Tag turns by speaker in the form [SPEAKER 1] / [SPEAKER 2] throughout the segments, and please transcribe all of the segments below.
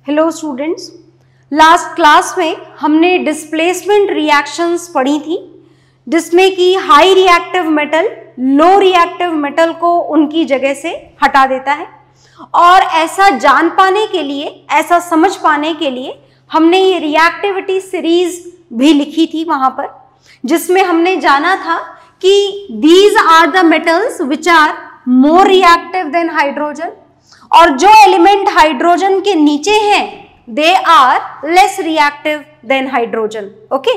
[SPEAKER 1] Hello students, last class में हमने displacement reactions पढ़ी थी जिसमें कि high reactive metal low reactive metal को उनकी जगह से हटा देता है। और ऐसा जान पाने के लिए, ऐसा समझ पाने के लिए हमने ये रिएक्टिविटी सीरीज भी लिखी थी वहां पर, जिसमें हमने जाना था कि these are the metals which are more reactive than hydrogen, और जो एलिमेंट हाइड्रोजन के नीचे हैं they are less reactive than hydrogen. Okay,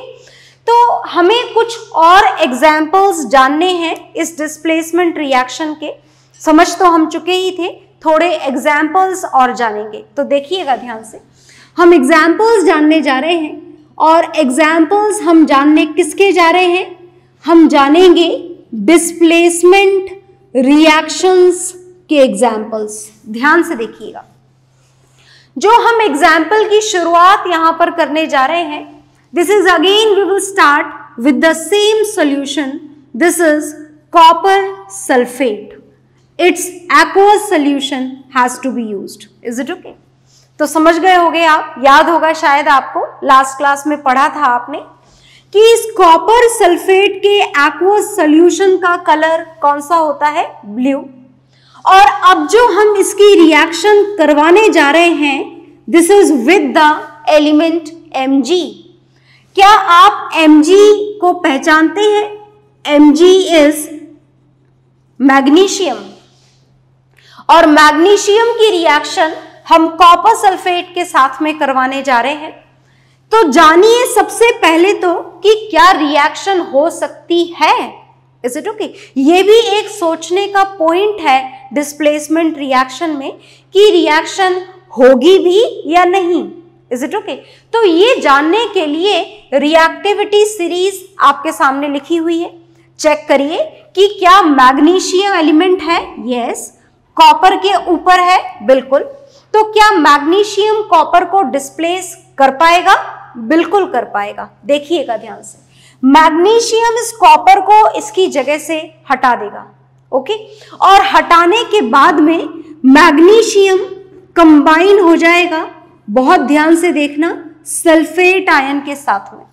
[SPEAKER 1] तो हमें कुछ और एग्जाम्पल्स जानने हैं इस डिस्प्लेसमेंट रिएक्शन के। समझ तो हम चुके ही थे, थोड़े एग्जाम्पल्स और जानेंगे। तो देखिएगा ध्यान से, हम एग्जाम्पल्स जानने जा रहे हैं। और एग्जाम्पल्स हम जानने किसके जा रहे हैं? हम जानेंगे डिस्प्लेसमेंट रिएक्शंस के एग्जाम्पल्स। ध्यान से देखिएगा, जो हम एग्जाम्पल की शुरुआत यहां पर करने जा रहे हैं, this is again we will start with the same solution. This is copper sulphate. It's aqueous solution has to be used. Is it okay? तो समझ गए होंगे आप, याद होगा शायद आपको, लास्ट क्लास में पढ़ा था आपने कि इस कॉपर सल्फेट के aqueous solution का कलर कौन सा होता है? ब्लू। और अब जो हम इसकी रिएक्शन करवाने जा रहे हैं, this is with the element Mg। क्या आप Mg को पहचानते हैं? Mg इज मैग्नीशियम, और मैग्नीशियम की रिएक्शन हम कॉपर सल्फेट के साथ में करवाने जा रहे हैं। तो जानिए सबसे पहले तो कि क्या रिएक्शन हो सकती है। Is it okay? ये भी एक सोचने का पॉइंट है डिस्प्लेसमेंट रिएक्शन में कि रिएक्शन होगी भी या नहीं। Is it okay? तो ये जानने के लिए रिएक्टिविटी सीरीज आपके सामने लिखी हुई है। चेक करिए कि क्या मैग्नीशियम एलिमेंट है? यस। कॉपर के ऊपर है? बिल्कुल। तो क्या मैग्नीशियम कॉपर को डिस्प्लेस कर पाएगा? बिल्कुल कर पाएगा। देखिएगा ध्यान से, मैग्नीशियम इस कॉपर को इसकी जगह से हटा देगा। ओके, और हटाने के बाद में मैग्नीशियम कंबाइन हो जाएगा, बहुत ध्यान से देखना, सल्फेट आयन के साथ में।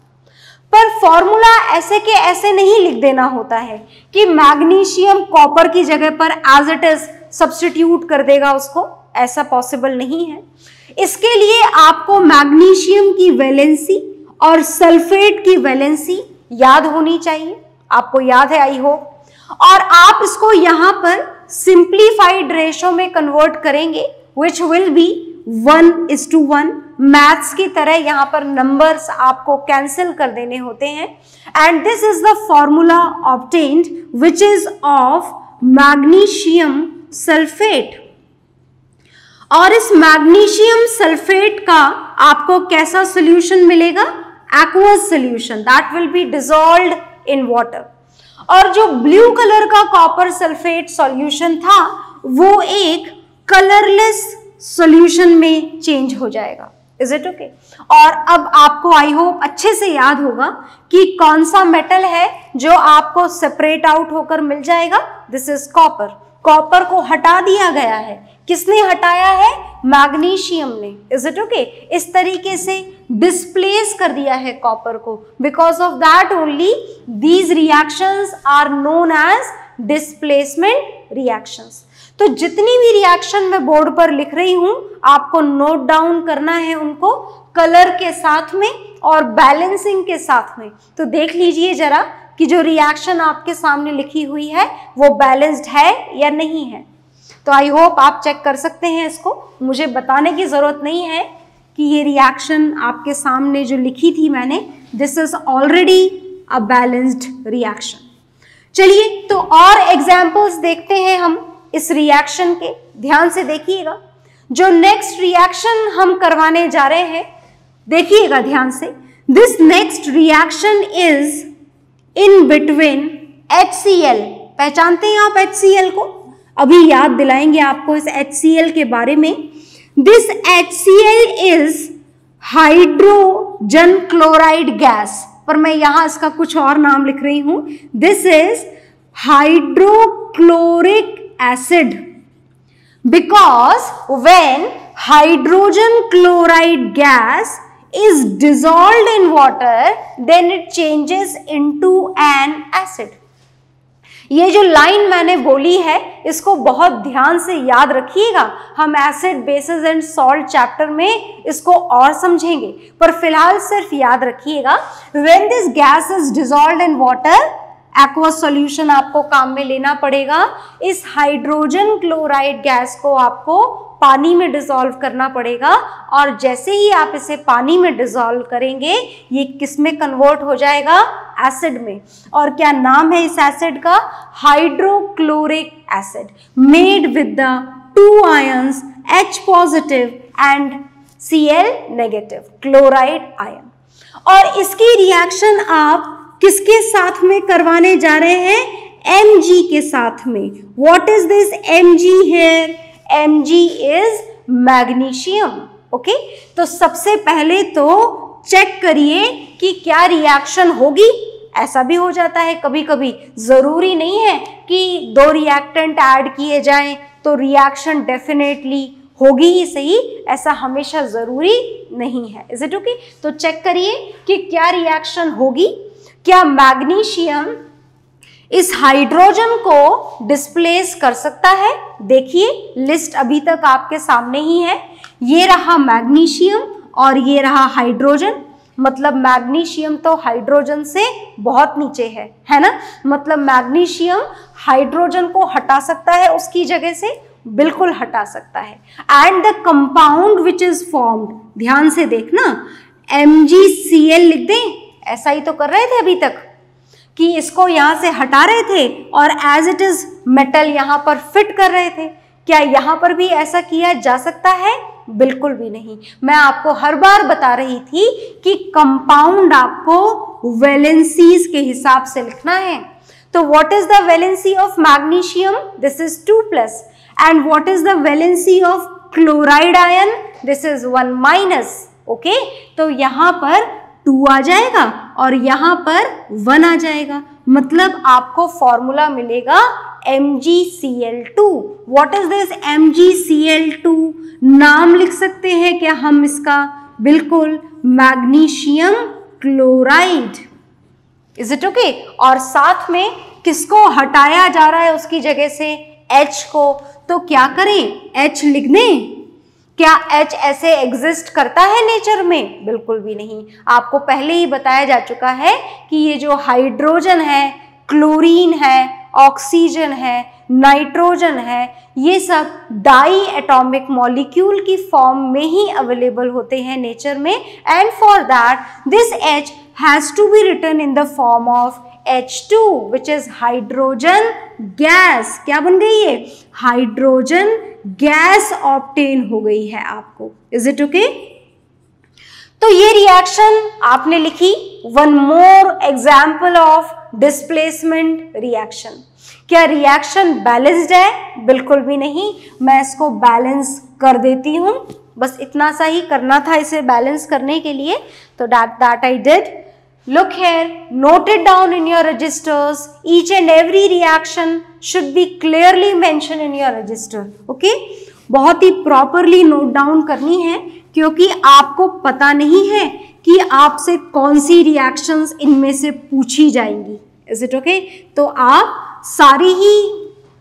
[SPEAKER 1] पर फॉर्मूला ऐसे के ऐसे नहीं लिख देना होता है कि मैग्नीशियम कॉपर की जगह पर एज इट इज सब्स्टिट्यूट कर देगा उसको, ऐसा पॉसिबल नहीं है। इसके लिए आपको मैग्नीशियम की वैलेंसी और सल्फेट की वैलेंसी याद होनी चाहिए। आपको याद है आई होप। और आप इसको यहां पर सिंप्लीफाइड रेशो में कन्वर्ट करेंगे, विच विल बी 1:1। मैथ्स की तरह यहां पर नंबर्स आपको कैंसिल कर देने होते हैं। And this is the formula obtained which is of magnesium sulphate. और इस मैग्नीशियम सल्फेट का आपको कैसा सॉल्यूशन मिलेगा? Aqueous solution that will be dissolved in water. और जो ब्लू कलर का कॉपर सल्फेट सॉल्यूशन था वो एक कलरलेस सॉल्यूशन में चेंज हो जाएगा। Is it okay? और अब आपको आई होप अच्छे से याद होगा कि कौन सा मेटल है जो आपको सेपरेट आउट होकर मिल जाएगा। This is copper. कॉपर को हटा दिया गया है। किसने हटाया है? मैग्नीशियम ने। Is it okay? इस तरीके से डिस्प्लेस कर दिया है कॉपर को। Because of that only these reactions are known as displacement reactions. तो जितनी भी रिएक्शन मैं बोर्ड पर लिख रही हूं, आपको नोट डाउन करना है उनको कलर के साथ में और बैलेंसिंग के साथ में। तो देख लीजिए जरा कि जो रिएक्शन आपके सामने लिखी हुई है वो बैलेंस्ड है या नहीं है। तो आई होप आप चेक कर सकते हैं इसको, मुझे बताने की जरूरत नहीं है कि ये रिएक्शन आपके सामने जो लिखी थी मैंने, this is already a balanced reaction. चलिए तो और एग्जाम्पल्स देखते हैं हम इस रिएक्शन के। ध्यान से देखिएगा, जो नेक्स्ट रिएक्शन हम करवाने जा रहे हैं, देखिएगा ध्यान से। This next reaction is in between HCl। पहचानते हैं आप HCl को? अभी याद दिलाएंगे आपको इस HCl के बारे में। This HCl is hydrogen chloride gas, पर मैं यहां इसका कुछ और नाम लिख रही हूं। This is hydrochloric acid, because when hydrogen chloride gas is dissolved in water, then it changes into an acid. ये जो लाइन मैंने बोली है इसको बहुत ध्यान से याद रखिएगा, हम acid basis and salt chapter में इसको और समझेंगे, पर फिलहाल सिर्फ याद रखिएगा when this gas is dissolved in water, aqueous solution आपको काम में लेना पड़ेगा। इस हाइड्रोजन क्लोराइड गैस को आपको पानी में डिसॉल्व करना पड़ेगा, और जैसे ही आप इसे पानी में डिसॉल्व करेंगे ये किस में कन्वर्ट हो जाएगा? एसिड में। और क्या नाम है इस एसिड का? Hydrochloric acid, made with the 2 ions H positive and Cl negative, chloride ion. और इसकी रिएक्शन आप किसके साथ में करवाने जा रहे हैं? Mg के साथ में। What is this Mg here? Mg is magnesium. Okay, तो सबसे पहले तो चेक करिए कि क्या रिएक्शन होगी। ऐसा भी हो जाता है कभी कभी, जरूरी नहीं है कि 2 रिएक्टेंट ऐड किए जाएं तो रिएक्शन डेफिनेटली होगी ही सही, ऐसा हमेशा जरूरी नहीं है। Is it okay? तो चेक करिए कि क्या रिएक्शन होगी। क्या मैग्नीशियम इस हाइड्रोजन को डिस्प्लेस कर सकता है? देखिए लिस्ट अभी तक आपके सामने ही है, ये रहा मैग्नीशियम और ये रहा हाइड्रोजन। मतलब मैग्नीशियम तो हाइड्रोजन से बहुत नीचे है ना? मतलब मैग्नीशियम हाइड्रोजन को हटा सकता है उसकी जगह से, बिल्कुल हटा सकता है। And the compound which is formed, ध्यान से देखना, MgCl लिख दें। ऐसा ही तो कर रहे थे अभी तक कि इसको यहां से हटा रहे थे और एज इट इज मेटल यहां पर फिट कर रहे थे। क्या यहां पर भी ऐसा किया जा सकता है? बिल्कुल भी नहीं। मैं आपको हर बार बता रही थी कि कंपाउंड आपको वैलेंसीज के हिसाब से लिखना है। तो what is the valency of magnesium? This is 2+। And what is the valency of chloride ion? This is 1-। Okay, तो यहां पर 2 आ जाएगा और यहां पर 1 आ जाएगा। मतलब आपको फॉर्मूला मिलेगा MgCl2। What is this MgCl2? नाम लिख सकते हैं क्या हम इसका? बिल्कुल, magnesium chloride. Is it okay? और साथ में किसको हटाया जा रहा है उसकी जगह से? H को। तो क्या करें? H लिख दें। क्या H ऐसे एग्जिस्ट करता है नेचर में? बिल्कुल भी नहीं। आपको पहले ही बताया जा चुका है कि ये जो हाइड्रोजन है, क्लोरीन है, ऑक्सीजन है, नाइट्रोजन है, ये सब डाई एटॉमिक मॉलिक्यूल की फॉर्म में ही अवेलेबल होते हैं नेचर में। And for that this H has to be written in the form of H2 which is hydrogen gas. क्या बन गई है? हाइड्रोजन गैस ऑब्टेन हो गई है आपको। Is it okay? तो ये रिएक्शन आपने लिखी। One more example of displacement reaction. क्या रिएक्शन बैलेंस्ड है? बिल्कुल भी नहीं। मैं इसको बैलेंस कर देती हूं, बस इतना सा ही करना था इसे बैलेंस करने के लिए। तो that I did. Look here, note it down in your registers. Each and every reaction should be clearly mentioned in your register. Okay? बहुत ही properly note down करनी है, क्योंकि आपको पता नहीं है कि आपसे कौन सी reactions इनमें से पूछी जाएंगी। Is it okay? तो आप सारी ही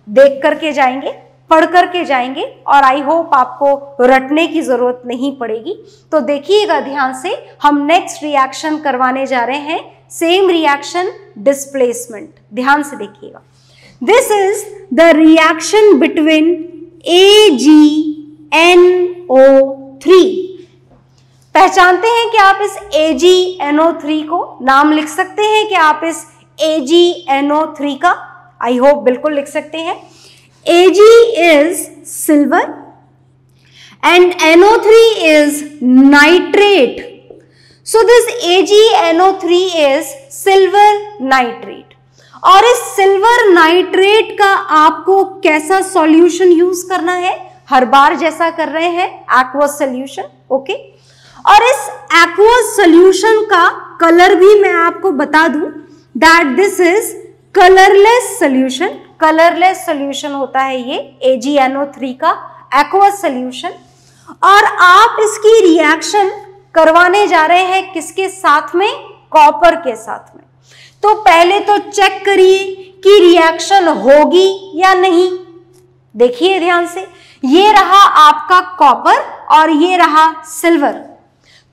[SPEAKER 1] देख करके जाएंगे, पढ़ करके जाएंगे, और आई होप आपको रटने की जरूरत नहीं पड़ेगी। तो देखिएगा ध्यान से, हम नेक्स्ट रिएक्शन करवाने जा रहे हैं। Same reaction, displacement. ध्यान से देखिएगा। This is the reaction between AgNO3। पहचानते हैं कि आप इस AgNO3 को नाम लिख सकते हैं कि आप इस AgNO3 का? आई होप बिल्कुल लिख सकते हैं। Ag is silver and NO3 is nitrate. So this AgNO3 is silver nitrate. और इस सिल्वर नाइट्रेट का आपको कैसा सॉल्यूशन यूज करना है? हर बार जैसा कर रहे हैं, एक्वस सॉल्यूशन। ओके, और इस एक्वस सॉल्यूशन का कलर भी मैं आपको बता दूं, that this is colourless solution. Colourless solution होता है ये AgNO3 का एक्वस सॉल्यूशन। और आप इसकी रिएक्शन करवाने जा रहे हैं किसके साथ में? कॉपर के साथ में। तो पहले तो चेक करिए कि रिएक्शन होगी या नहीं। देखिए ध्यान से, ये रहा आपका कॉपर और ये रहा सिल्वर।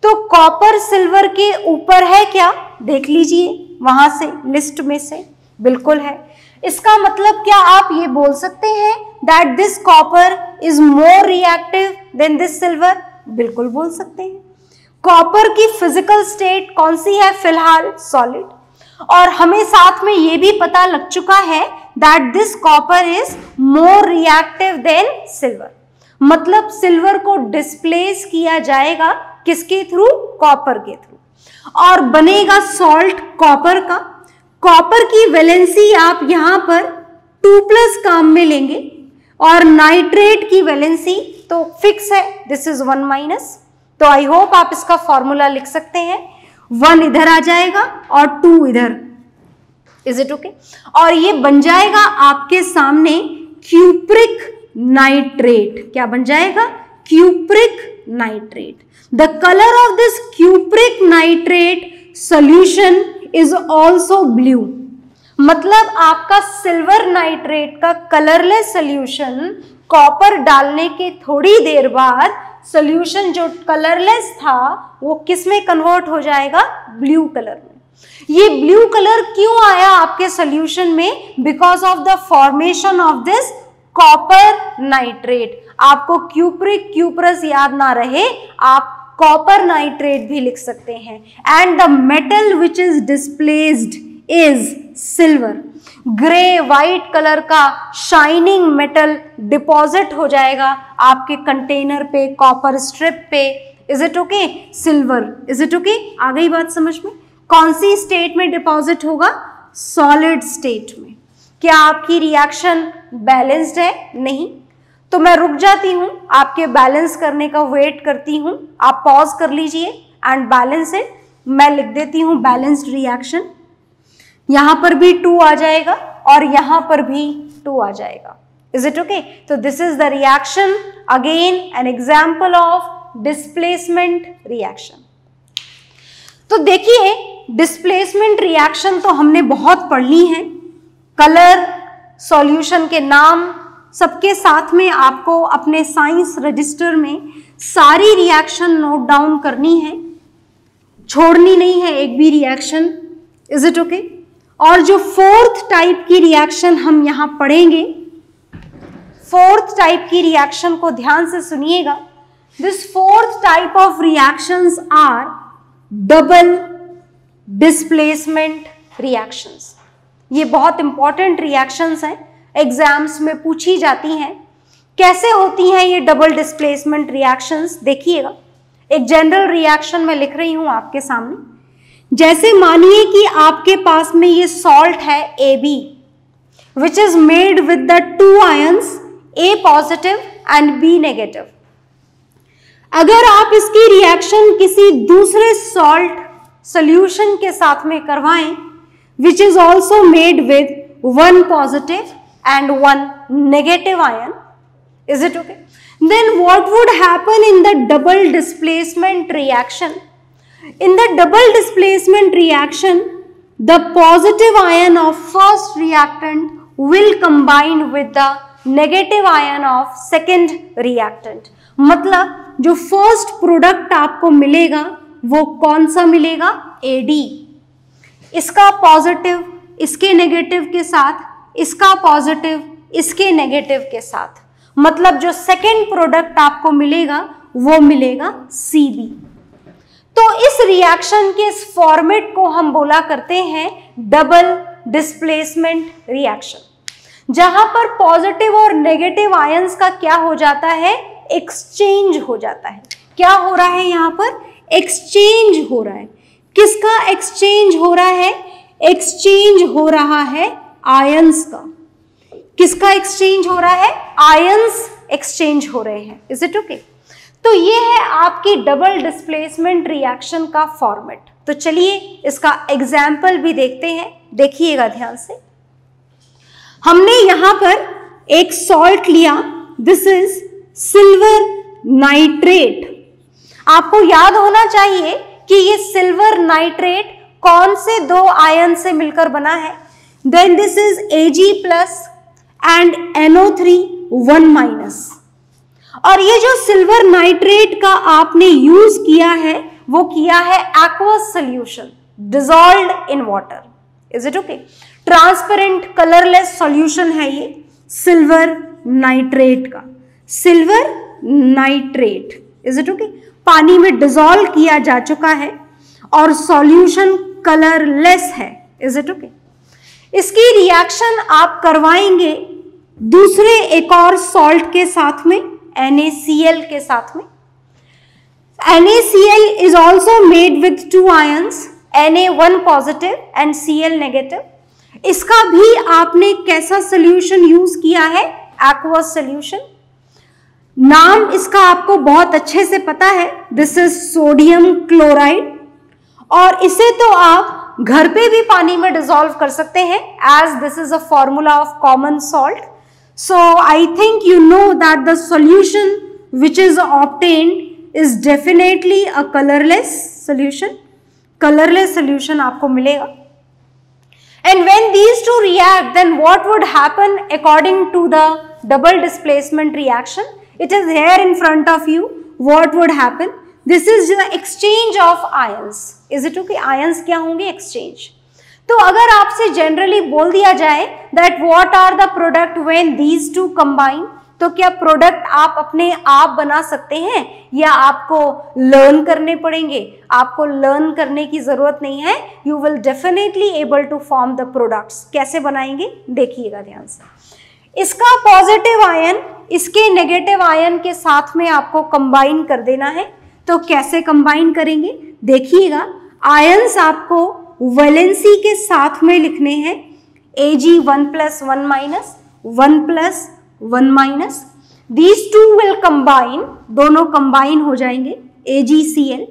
[SPEAKER 1] तो कॉपर सिल्वर के ऊपर है क्या? देख लीजिए वहां से लिस्ट में से, बिल्कुल है। इसका मतलब क्या आप ये बोल सकते हैं that this copper is more reactive then this silver? बिल्कुल बोल सकते हैं। कॉपर की फिजिकल स्टेट कौन सी है फिलहाल? सॉलिड। और हमें साथ में ये भी पता लग चुका है that this copper is more reactive then silver. मतलब सिल्वर को डिस्प्लेस किया जाएगा किसके थ्रू? कॉपर के थ्रू। और बनेगा सॉल्ट कॉपर का। कॉपर की वैलेंसी आप यहां पर 2+ काम में लेंगे और नाइट्रेट की वैलेंसी तो फिक्स है, दिस इज 1-। तो आई होप आप इसका फॉर्मूला लिख सकते हैं। 1 इधर आ जाएगा और 2 इधर। Is it okay? और ये बन जाएगा आपके सामने क्यूप्रिक नाइट्रेट। क्या बन जाएगा? Cupric nitrate. The colour of this cupric nitrate solution is also blue. मतलब आपका सिल्वर नाइट्रेट का कलरलेस सॉल्यूशन कॉपर डालने के थोड़ी देर बाद सॉल्यूशन जो कलरलेस था वो किस में कन्वर्ट हो जाएगा? ब्लू कलर में। ये ब्लू कलर क्यों आया आपके सॉल्यूशन में? Because of the formation of this copper nitrate. आपको क्यूप्रिक क्यूप्रस याद ना रहे, आप कॉपर नाइट्रेट भी लिख सकते हैं। And the metal which is displaced is silver. Grey white colour का शाइनिंग मेटल डिपॉजिट हो जाएगा आपके कंटेनर पे, कॉपर स्ट्रिप पे। Is it okay? Silver. Is it okay? आ गई बात समझ में? कौन सी स्टेट में डिपॉजिट होगा? सॉलिड स्टेट में। क्या आपकी रिएक्शन बैलेंस्ड है? नहीं। तो मैं रुक जाती हूं, आपके बैलेंस करने का वेट करती हूं। आप पॉज कर लीजिए एंड बैलेंस इट। मैं लिख देती हूं बैलेंस्ड रिएक्शन। यहां पर भी 2 आ जाएगा और यहां पर भी 2 आ जाएगा। Is it okay? तो this is the reaction, again an example of displacement reaction. तो देखिए डिस्प्लेसमेंट रिएक्शन तो हमने बहुत पढ़ ली है। कलर, सॉल्यूशन के नाम, सबके साथ में आपको अपने साइंस रजिस्टर में सारी रिएक्शन नोट डाउन करनी है, छोड़नी नहीं है एक भी रिएक्शन। Is it okay? और जो 4th टाइप की रिएक्शन हम यहां पढ़ेंगे, 4th टाइप की रिएक्शन को ध्यान से सुनिएगा। This 4th type of reactions are double displacement reactions. ये बहुत इंपॉर्टेंट रिएक्शंस हैं, एग्जाम्स में पूछी जाती हैं। कैसे होती हैं ये डबल डिस्प्लेसमेंट रिएक्शंस? देखिएगा, एक जनरल रिएक्शन मैं लिख रही हूं आपके सामने। जैसे मानिए कि आपके पास में ये सॉल्ट है AB, which is made with the 2 ions A positive and B negative. अगर आप इसकी रिएक्शन किसी दूसरे सॉल्ट सॉल्यूशन के साथ में करवाएं, which is also made with 1 positive and 1 negative ion, is it okay? Then what would happen in the double displacement reaction? In the double displacement reaction, the positive ion of first reactant will combine with the negative ion of second reactant. मतलब जो first product आपको मिलेगा वो कौन सा मिलेगा? AD। इसका positive इसके नेगेटिव के साथ, इसका पॉजिटिव इसके नेगेटिव के साथ, मतलब जो सेकेंड प्रोडक्ट आपको मिलेगा वो मिलेगा CB। तो इस रिएक्शन के इस फॉर्मेट को हम बोला करते हैं डबल डिस्प्लेसमेंट रिएक्शन, जहां पर पॉजिटिव और नेगेटिव आयंस का क्या हो जाता है? एक्सचेंज हो जाता है। क्या हो रहा है यहां पर? एक्सचेंज हो रहा है। किसका एक्सचेंज हो रहा है? एक्सचेंज हो रहा है आयंस का। किसका एक्सचेंज हो रहा है? आयंस एक्सचेंज हो रहे हैं। Is it okay? तो ये है आपकी डबल डिस्प्लेसमेंट रिएक्शन का फॉर्मेट। तो चलिए इसका एग्जाम्पल भी देखते हैं, देखिएगा ध्यान से। हमने यहां पर एक सॉल्ट लिया, दिस इज सिल्वर नाइट्रेट। आपको याद होना चाहिए कि ये सिल्वर नाइट्रेट कौन से दो आयन से मिलकर बना है। Then this is Ag+ and NO3 1-। और ये जो सिल्वर नाइट्रेट का आपने यूज किया है वो किया है aqueous solution dissolved in water. Is it okay? Transparent colourless solution है ये सिल्वर नाइट्रेट का, silver nitrate. Is it okay? पानी में डिसॉल्व किया जा चुका है और सॉल्यूशन कलरलेस है। Is it okay? इसकी रिएक्शन आप करवाएंगे दूसरे एक और सॉल्ट के साथ में, NaCl के साथ में। NaCl is also made with 2 ions, Na1+ and Cl-। इसका भी आपने कैसा सोल्यूशन यूज किया है? Aqueous solution. नाम इसका आपको बहुत अच्छे से पता है, दिस इज सोडियम क्लोराइड। और इसे तो आप घर पे भी पानी में डिसॉल्व कर सकते हैं as this is a formula of common salt. So I think you know that the solution which is obtained is definitely a colorless solution. Colorless solution आपको मिलेगा। And when these two react, then what would happen according to the double displacement reaction? It is here in front of you. What would happen? This is the exchange of ions. Is it okay? Ions क्या होंगे? Exchange. तो अगर आपसे generally बोल दिया जाए that what are the product when these two combine, तो क्या प्रोडक्ट आप अपने आप बना सकते हैं या आपको लर्न करने पड़ेंगे? आपको लर्न करने की जरूरत नहीं है, you will definitely able to form the products. कैसे बनाएंगे देखिएगा ध्यान से। इसका पॉजिटिव आयन इसके नेगेटिव आयन के साथ में आपको कंबाइन कर देना है। तो कैसे कंबाइन करेंगे देखिएगा। आयंस आपको वैलेंसी के साथ में लिखने हैं, Ag1+1-, 1+1-। These two will combine, दोनों कंबाइन हो जाएंगे AgCl।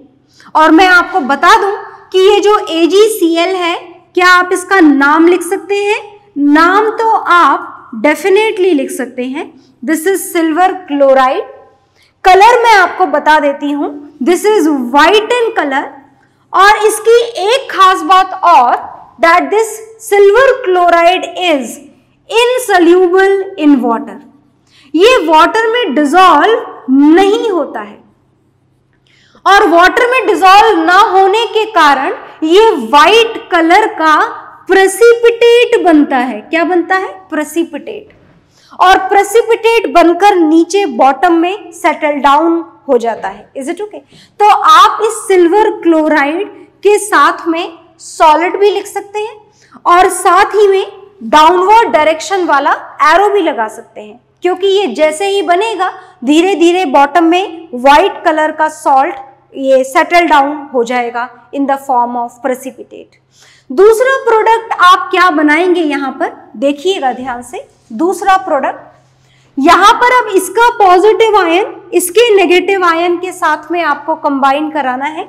[SPEAKER 1] और मैं आपको बता दूं कि ये जो AgCl है, क्या आप इसका नाम लिख सकते हैं? नाम तो आप डेफिनेटली लिख सकते हैं, this is silver chloride. Colour मैं आपको बता देती हूं, this is white in colour. और इसकी एक खास बात और, that this silver chloride is insoluble in water. ये वाटर में डिसॉल्व नहीं होता है और वाटर में डिसॉल्व ना होने के कारण ये व्हाइट कलर का प्रेसिपिटेट बनता है। क्या बनता है? प्रेसिपिटेट। और प्रेसिपिटेट बनकर नीचे बॉटम में सेटल डाउन हो जाता है। Is it okay? तो आप इस सिल्वर क्लोराइड के साथ में सॉलिड भी लिख सकते हैं और साथ ही में डाउनवर्ड डायरेक्शन वाला एरो भी लगा सकते हैं, क्योंकि ये जैसे ही बनेगा धीरे धीरे बॉटम में व्हाइट कलर का सॉल्ट ये सेटल डाउन हो जाएगा इन द फॉर्म ऑफ प्रेसिपिटेट। दूसरा प्रोडक्ट आप क्या बनाएंगे यहां पर देखिएगा ध्यान से। दूसरा प्रोडक्ट यहां पर अब इसका पॉजिटिव आयन इसके नेगेटिव आयन के साथ में आपको कंबाइन कराना है।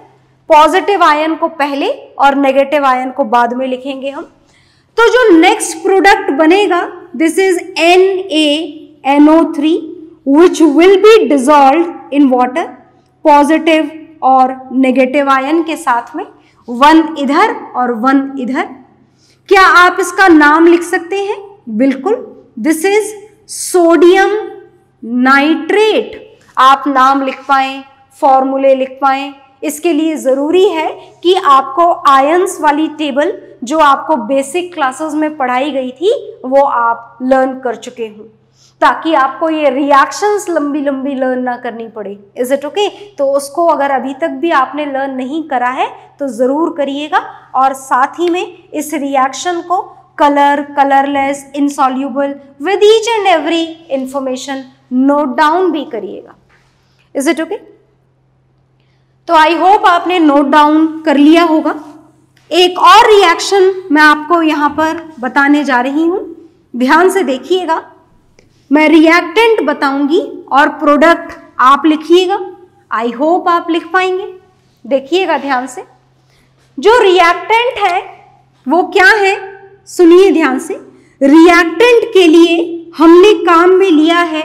[SPEAKER 1] पॉजिटिव आयन को पहले और नेगेटिव आयन को बाद में लिखेंगे हम। तो जो नेक्स्ट प्रोडक्ट बनेगा, this is NaNO3 which will be dissolved in water। Positive और नेगेटिव आयन के साथ में 1 इधर और 1 इधर। क्या आप इसका नाम लिख सकते हैं? बिल्कुल, दिस इज सोडियम नाइट्रेट। आप नाम लिख पाएं, फॉर्मूले लिख पाएं, इसके लिए जरूरी है कि आपको आयंस वाली टेबल जो आपको बेसिक क्लासेस में पढ़ाई गई थी वो आप लर्न कर चुके हो, ताकि आपको ये रिएक्शंस लंबी लंबी लर्न ना करनी पड़े। Is it okay? तो उसको अगर अभी तक भी आपने लर्न नहीं करा है तो जरूर करिएगा। और साथ ही में इस रिएक्शन को colour, colourless, insoluble with each and every information note down भी करिएगा। Is it okay? तो आई होप आपने नोट डाउन कर लिया होगा। एक और रिएक्शन मैं आपको यहां पर बताने जा रही हूं, ध्यान से देखिएगा। मैं रिएक्टेंट बताऊंगी और प्रोडक्ट आप लिखिएगा। आई होप आप लिख पाएंगे। देखिएगा ध्यान से। जो रिएक्टेंट है वो क्या है, सुनिए ध्यान से। रिएक्टेंट के लिए हमने काम में लिया है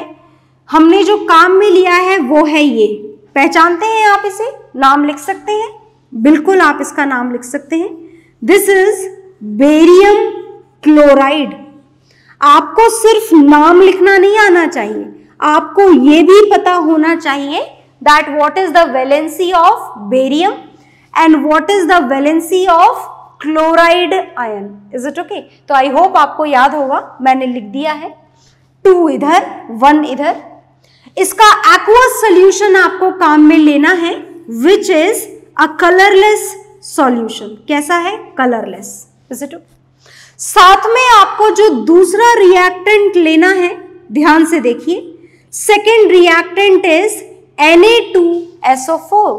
[SPEAKER 1] हमने जो काम में लिया है वो है ये, पहचानते हैं आप इसे, नाम लिख सकते हैं, बिल्कुल आप इसका नाम लिख सकते हैं। This is barium chloride. आपको सिर्फ नाम लिखना नहीं आना चाहिए, आपको ये भी पता होना चाहिए that what is the valency of barium and what is the valency of chloride ion. Is it okay? तो आई होप आपको याद होगा, मैंने लिख दिया है 2 इधर 1 इधर। इसका एक्वस सॉल्यूशन आपको काम में लेना है which is a colourless solution. कैसा है? कलरलेस। Is it okay? साथ में आपको जो दूसरा रिएक्टेंट लेना है, ध्यान से देखिए, सेकेंड रिएक्टेंट इज Na2SO4।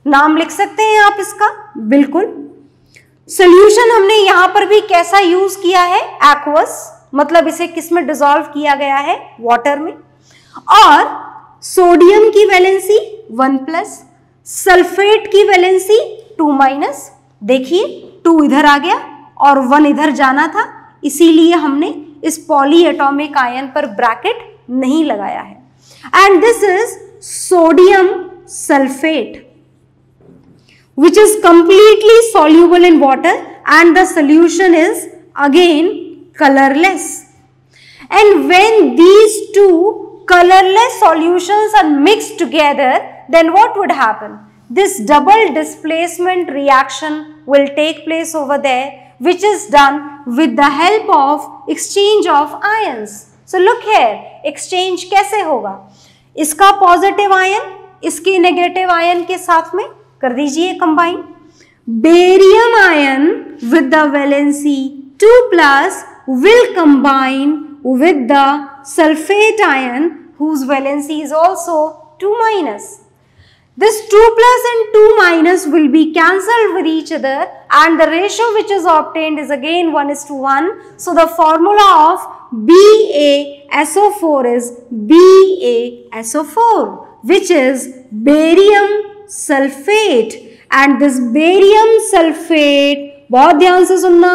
[SPEAKER 1] नाम लिख सकते हैं आप इसका, बिल्कुल। सॉल्यूशन हमने यहां पर भी कैसा यूज किया है? एक्वस, मतलब इसे किस में डिसॉल्व किया गया है? वाटर में। और सोडियम की वैलेंसी 1+, सल्फेट की वैलेंसी 2-। देखिए 2 इधर आ गया और 1 इधर जाना था, इसीलिए हमने इस पॉली एटॉमिक आयन पर ब्रैकेट नहीं लगाया है। And this is sodium sulphate which is completely soluble in water and the solution is again colorless. And when these two colorless solutions are mixed together, then what would happen? This double displacement reaction will take place over there, which is done with the help of exchange of ions. So look here, exchange कैसे होगा? इसका positive ion इसके negative ion के साथ में कर दीजिए combine. Barium ion with the valency 2+ will combine with the sulfate ion whose valency is also 2-. This 2+ and 2- will be cancelled with each other and the ratio which is obtained is again 1:1. So the formula of BaSO4 is BaSO4, which is barium sulfate, and this barium sulfate, बहुत ध्यान से सुनना,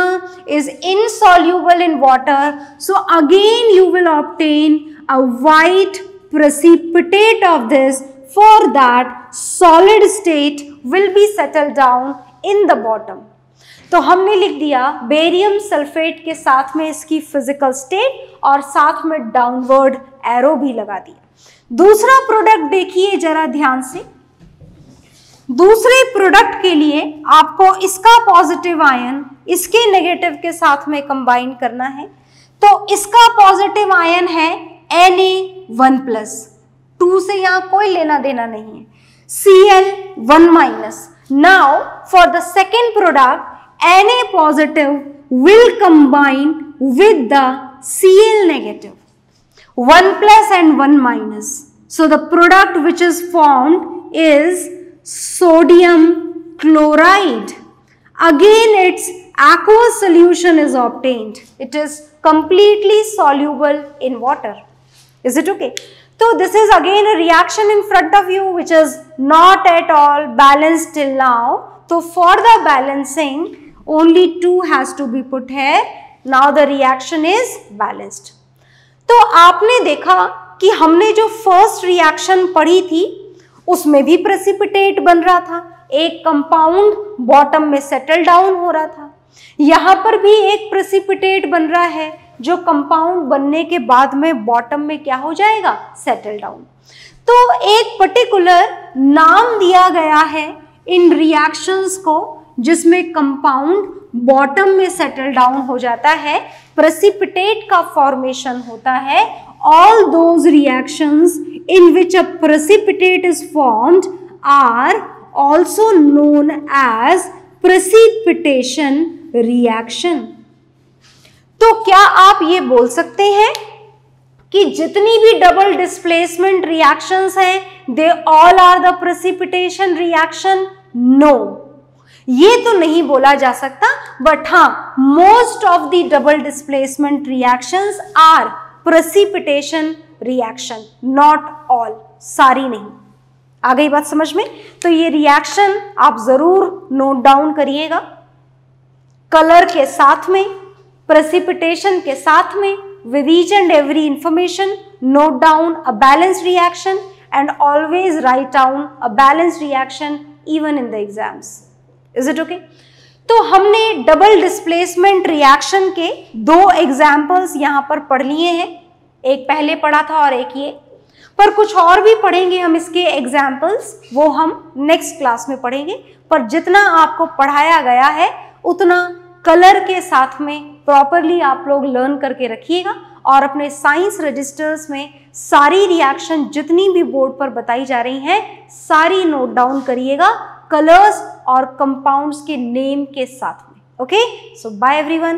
[SPEAKER 1] is insoluble in water. So again you will obtain a white precipitate of this. For that solid state will be settled down in the bottom. तो हमने लिख दिया barium sulphate के साथ में इसकी फिजिकल स्टेट और साथ में डाउनवर्ड एरो भी लगा दिया। दूसरा प्रोडक्ट देखिए जरा ध्यान से। दूसरे प्रोडक्ट के लिए आपको इसका पॉजिटिव आयन इसके नेगेटिव के साथ में कंबाइन करना है। तो इसका पॉजिटिव आयन है Na1+, 2 से यहाँ कोई लेना देना नहीं है, Cl1-। Now for the second product, Na positive will combine with the Cl negative, 1+ and 1-. So the product which is formed is sodium chloride. Again its aqueous solution is obtained. It is completely soluble in water. Is it okay? So this is again a reaction in front of you which is not at all balanced till now. So for the balancing only 2 has to be put here. Now the reaction is balanced. तो आपने देखा कि हमने जो first reaction पढ़ी थी उसमें भी प्रेसिपिटेट बन रहा था, एक कंपाउंड बॉटम में सेटल डाउन हो रहा था। यहाँ पर भी एक प्रेसिपिटेट बन रहा है जो कंपाउंड बनने के बाद में बॉटम में क्या हो जाएगा? Settle down. तो एक पर्टिकुलर नाम दिया गया है इन रिएक्शंस को जिसमें कंपाउंड बॉटम में सेटल डाउन हो जाता है, प्रेसिपिटेट का फॉर्मेशन होता है। All those reactions in which a precipitate is formed are also known as precipitation reaction. तो क्या आप ये बोल सकते हैं कि जितनी भी डबल डिस्प्लेसमेंट रिएक्शंस हैं they all are the precipitation reaction? No, ये तो नहीं बोला जा सकता, बट हाँ, most of the double displacement reactions are precipitation reaction, not all, सारी नहीं। आ गई बात समझ में? तो ये रिएक्शन आप जरूर नोट डाउन करिएगा, कलर के साथ में, प्रेसिपिटेशन के साथ में, with each and every information note down a balanced reaction and always write down a balanced reaction even in the exams. Is it okay? तो हमने डबल डिस्प्लेसमेंट रिएक्शन के दो एग्जाम्पल्स यहाँ पर पढ़ लिए हैं, एक पहले पढ़ा था और एक ये, पर कुछ और भी पढ़ेंगे हम इसके एग्जाम्पल्स, वो हम नेक्स्ट क्लास में पढ़ेंगे। पर जितना आपको पढ़ाया गया है उतना कलर के साथ में प्रॉपरली आप लोग लर्न करके रखिएगा और अपने साइंस रजिस्टर्स में सारी रिएक्शन जितनी भी बोर्ड पर बताई जा रही हैं सारी नोट डाउन करिएगा कलर्स और कंपाउंड्स के नेम के साथ में। ओके, सो बाय एवरीवन।